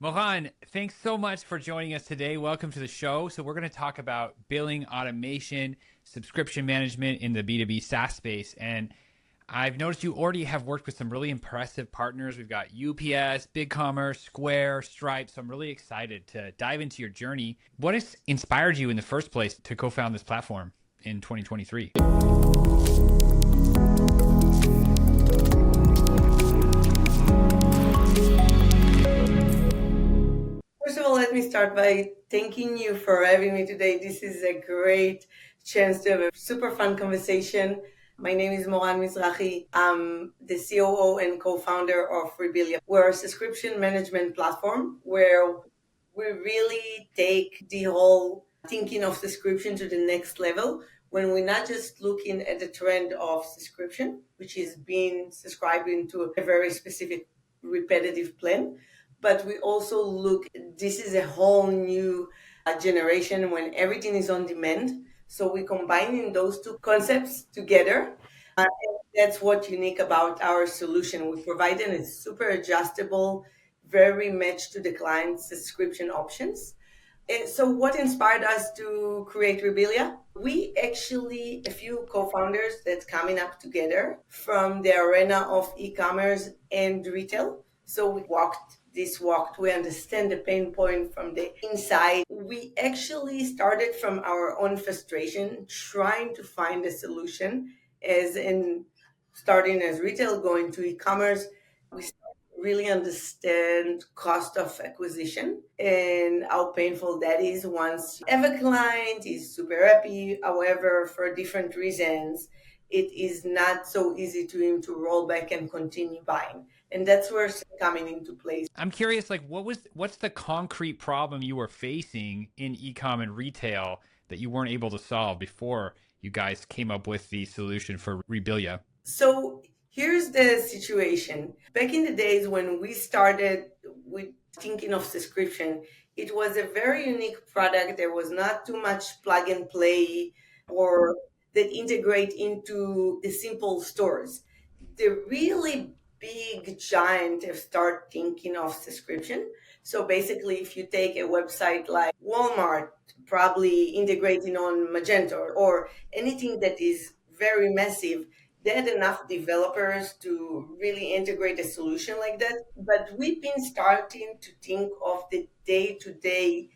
Moran, thanks so much for joining us today. Welcome to the show. So, we're going to talk about billing automation, subscription management in the B2B SaaS space. And I've noticed you already have worked with some really impressive partners. We've got UPS, BigCommerce, Square, Stripe. So, I'm really excited to dive into your journey. What has inspired you in the first place to co found this platform in 2023? First of all, let me start by thanking you for having me today. This is a great chance to have a super fun conversation. My name is Moran Mizrahi. I'm the COO and co-founder of Rebelia. We're a subscription management platform where we really take the whole thinking of subscription to the next level when we're not just looking at the trend of subscription, which is being subscribed into a very specific repetitive plan, but we also look, this is a whole new generation when everything is on demand. So we're combining those two concepts together. And that's what's unique about our solution. We provide a super adjustable, very matched to the client's subscription options. And so what inspired us to create Rebelia? We actually, a few co-founders that's coming up together from the arena of e-commerce and retail. So we we understand the pain point from the inside. We actually started from our own frustration, trying to find a solution as in starting as retail, going to e-commerce. We really understand cost of acquisition and how painful that is once you have a client is super happy. However, for different reasons, it is not so easy to him to roll back and continue buying. And that's where it's coming into place. I'm curious, like, what's the concrete problem you were facing in e-com and retail that you weren't able to solve before you guys came up with the solution for Rebilia? So here's the situation. Back in the days when we started with thinking of subscription, it was a very unique product. There was not too much plug and play or that integrate into the simple stores. The really big giant have start thinking of subscription. So basically, if you take a website like Walmart, probably integrating on Magento or anything that is very massive, they had enough developers to really integrate a solution like that. But we've been starting to think of the day-to-day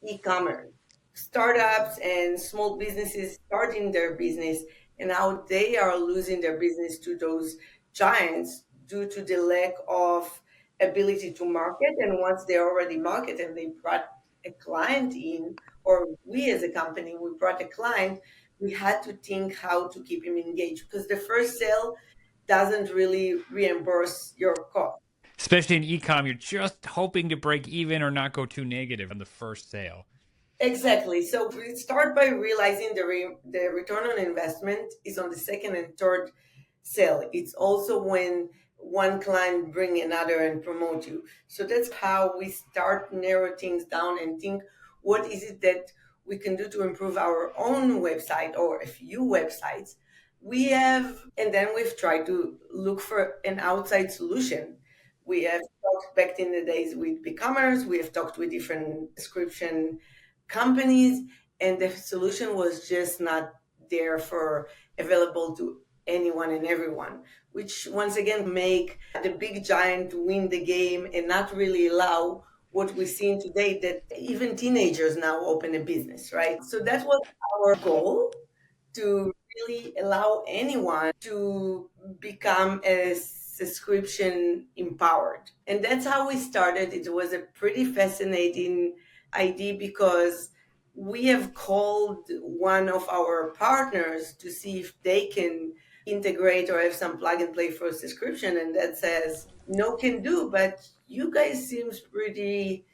e-commerce startups and small businesses starting their business and how they are losing their business to those giants due to the lack of ability to market. And once they already market and they brought a client in, or we as a company, we brought a client, we had to think how to keep him engaged because the first sale doesn't really reimburse your cost. Especially in e-com, you're just hoping to break even or not go too negative on the first sale. Exactly. So we start by realizing the return on investment is on the second and third sale. It's also when one client bring another and promote you. So that's how we start narrow things down and think what is it that we can do to improve our own website or a few websites we have, and then we've tried to look for an outside solution. We have talked back in the days with Ecommerce, we have talked with different description companies, and the solution was just not there for available to anyone and everyone, which once again make the big giant win the game and not really allow what we're seeing today that even teenagers now open a business, right? So that was our goal, to really allow anyone to become a subscription empowered. And that's how we started. It was a pretty fascinating idea because we have called one of our partners to see if they can integrate or have some plug and play for a subscription, and that says no can do, but you guys seems pretty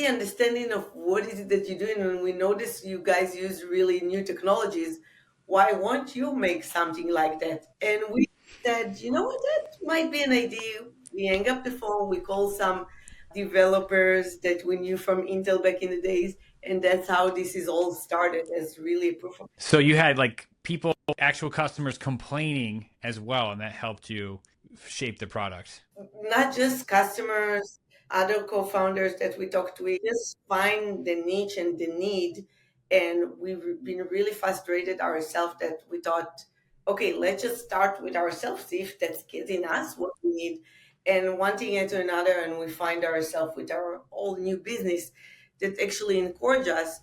understanding of what is it that you're doing, and we notice you guys use really new technologies. Why won't you make something like that? And we said, you know what, that might be an idea. We hang up the phone, we call some developers that we knew from Intel back in the days, and that's how this is all started as really a proof of. So you had like people, actual customers complaining as well, and that helped you shape the product. Not just customers, other co-founders that we talked to, we just find the niche and the need. And we've been really frustrated ourselves that we thought, okay, let's just start with ourselves, see if that's getting us what we need. And one thing into another, and we find ourselves with our all new business that actually encourage us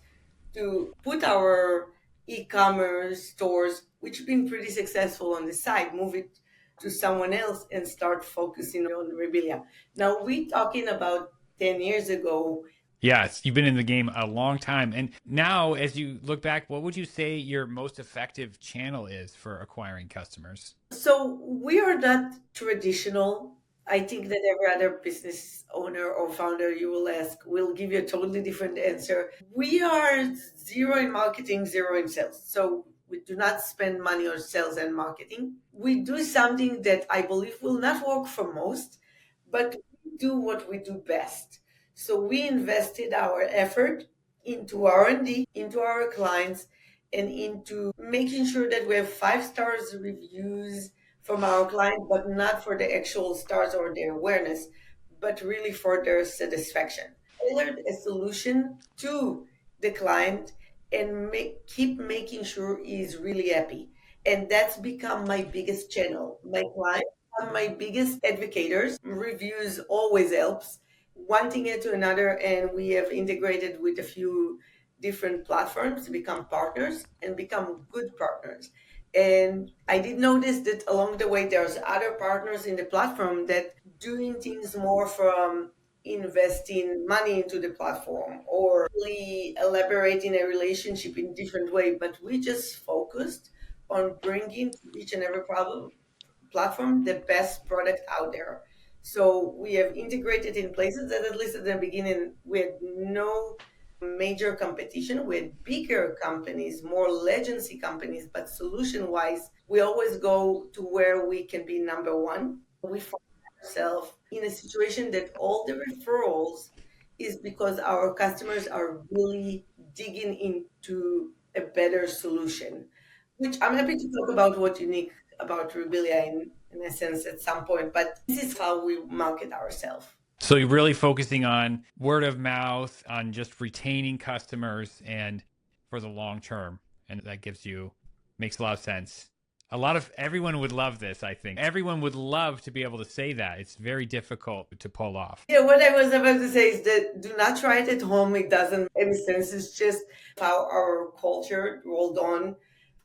to put our e-commerce stores, which have been pretty successful on the side, move it to someone else and start focusing on Rebelia. Now we're talking about 10 years ago. Yes, you've been in the game a long time. And now, as you look back, what would you say your most effective channel is for acquiring customers? So we are not traditional. I think that every other business owner or founder you will ask will give you a totally different answer. We are zero in marketing, zero in sales. So we do not spend money on sales and marketing. We do something that I believe will not work for most, but we do what we do best. So we invested our effort into R&D, into our clients, and into making sure that we have 5 stars reviews from our client, but not for the actual stars or their awareness, but really for their satisfaction. Tailored a solution to the client and keep making making sure he's really happy. And that's become my biggest channel. My clients are my biggest advocates. Reviews always helps. One thing into another, and we have integrated with a few different platforms to become partners and become good partners. And I did notice that along the way, there's other partners in the platform that doing things more from investing money into the platform or really elaborating a relationship in different way. But we just focused on bringing to each and every problem platform the best product out there. So we have integrated in places that at least at the beginning we had no major competition with bigger companies, more legacy companies, but solution wise, we always go to where we can be number one. We find ourselves in a situation that all the referrals is because our customers are really digging into a better solution, which I'm happy to talk about what unique about Rubilia in a sense at some point, but this is how we market ourselves. So you're really focusing on word of mouth, on just retaining customers and for the long term. And that makes a lot of sense. Everyone would love this, I think. Everyone would love to be able to say that. It's very difficult to pull off. Yeah, what I was about to say is that do not try it at home. It doesn't make any sense. It's just how our culture rolled on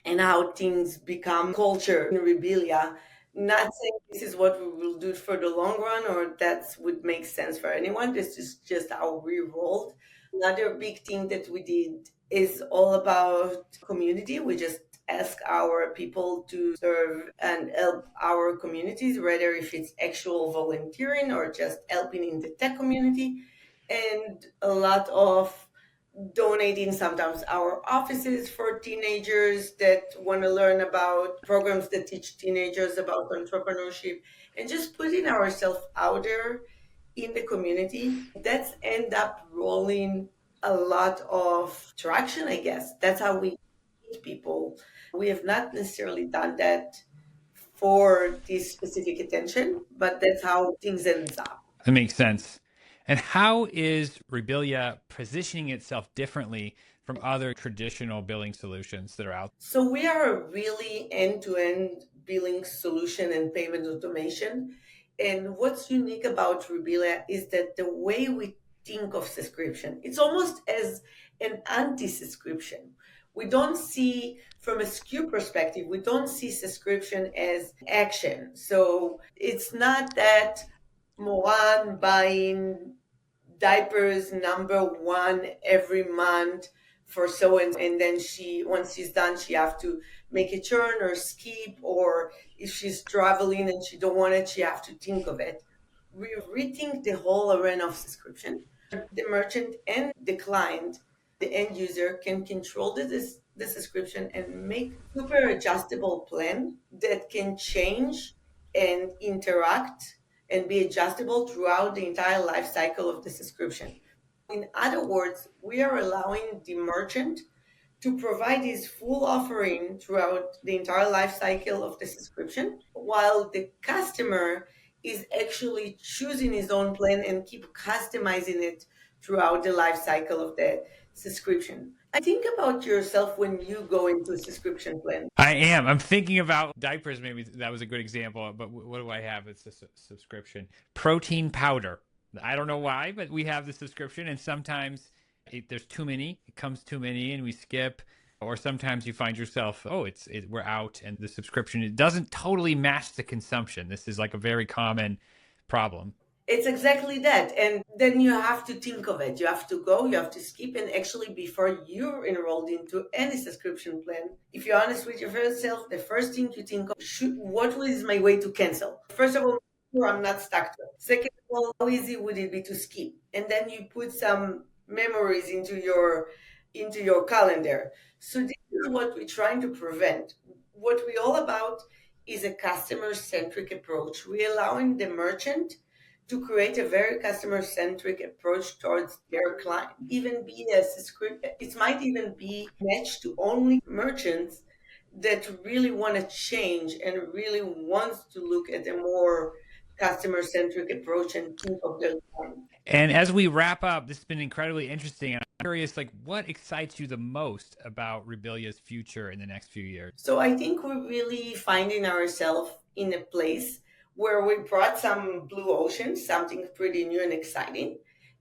and how things become culture in Rebelia. Not saying this is what we will do for the long run or that would make sense for anyone. This is just how we rolled. Another big thing that we did is all about community. We just ask our people to serve and help our communities, whether if it's actual volunteering or just helping in the tech community. And a lot of donating sometimes our offices for teenagers that want to learn about programs that teach teenagers about entrepreneurship and just putting ourselves out there in the community. That's end up rolling a lot of traction, I guess. That's how we meet people. We have not necessarily done that for this specific attention, but that's how things ends up. That makes sense. And how is Rebelia positioning itself differently from other traditional billing solutions that are out? So we are a really end-to-end billing solution and payment automation. And what's unique about Rubilia is that the way we think of subscription, it's almost as an anti-subscription. We don't see from a SKU perspective, we don't see subscription as action. So it's not that Moran buying diapers number one every month for and then she once she's done she have to make a churn or skip, or if she's traveling and she don't want it she have to think of it. We rethink the whole arena of subscription. The merchant and the client, the end user, can control the subscription and make super adjustable plan that can change and interact and be adjustable throughout the entire life cycle of the subscription. In other words, we are allowing the merchant to provide his full offering throughout the entire life cycle of the subscription, while the customer is actually choosing his own plan and keep customizing it throughout the life cycle of the subscription. I think about yourself when you go into a subscription plan. I am. I'm thinking about diapers. Maybe that was a good example. But what do I have? It's a subscription. Protein powder. I don't know why, but we have the subscription, and sometimes there's too many. It comes too many, and we skip. Or sometimes you find yourself, we're out, and the subscription, it doesn't totally match the consumption. This is like a very common problem. It's exactly that. And then you have to think of it. You have to go, you have to skip. And actually, before you're enrolled into any subscription plan, if you're honest with yourself, the first thing you think of, what is my way to cancel? First of all, sure I'm not stuck to it. Second of all, how easy would it be to skip? And then you put some memories into your calendar. So this is what we're trying to prevent. What we're all about is a customer-centric approach. We're allowing the merchant to create a very customer-centric approach towards their client. Even be a subscription, it might even be matched to only merchants that really want to change and really wants to look at a more customer-centric approach and think of their client. And as we wrap up, this has been incredibly interesting. And I'm curious, like, what excites you the most about Rebellia's future in the next few years? So I think we're really finding ourselves in a place where we brought some blue ocean, something pretty new and exciting,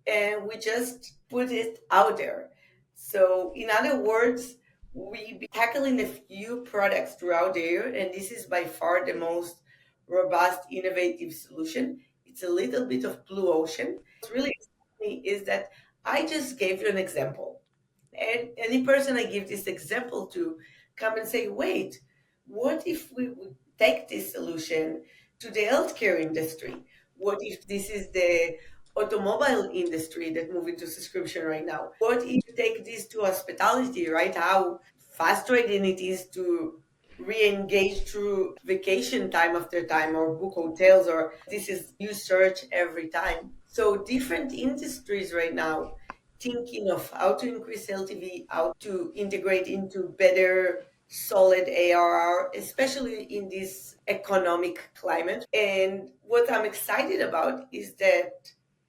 and we just put it out there. So in other words, we be tackling a few products throughout the year, and this is by far the most robust, innovative solution. It's a little bit of blue ocean. What's really exciting is that I just gave you an example. And any person I give this example to come and say, wait, what if we would take this solution to the healthcare industry? What if this is the automobile industry that move into subscription right now? What if you take this to hospitality, right? How frustrating it is to re-engage through vacation time after time or book hotels, or this is you search every time. So different industries right now thinking of how to increase LTV, how to integrate into better solid ARR, especially in this economic climate. And what I'm excited about is that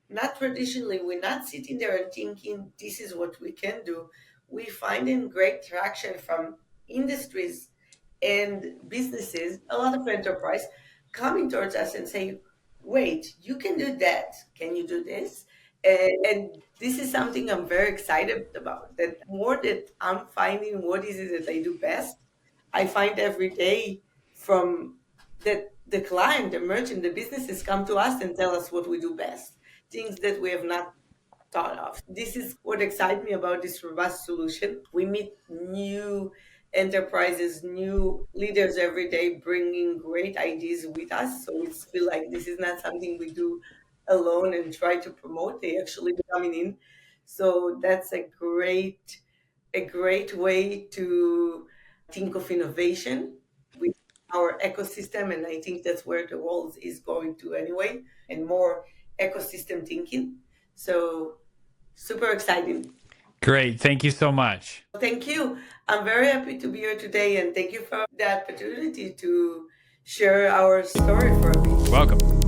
not traditionally, we're not sitting there and thinking this is what we can do. We finding great traction from industries and businesses, a lot of enterprise coming towards us and say, wait, you can do that. Can you do this? And this is something I'm very excited about. That more that I'm finding what is it that I do best, I find every day from that the client, the merchant, the businesses come to us and tell us what we do best, things that we have not thought of. This is what excites me about this robust solution. We meet new enterprises, new leaders every day, bringing great ideas with us. So we feel like this is not something we do alone and try to promote. They actually coming in. So that's a great way to think of innovation with our ecosystem. And I think that's where the world is going to anyway, and more ecosystem thinking. So super exciting. Great. Thank you so much. Thank you. I'm very happy to be here today, and thank you for the opportunity to share our story for a bit. Welcome.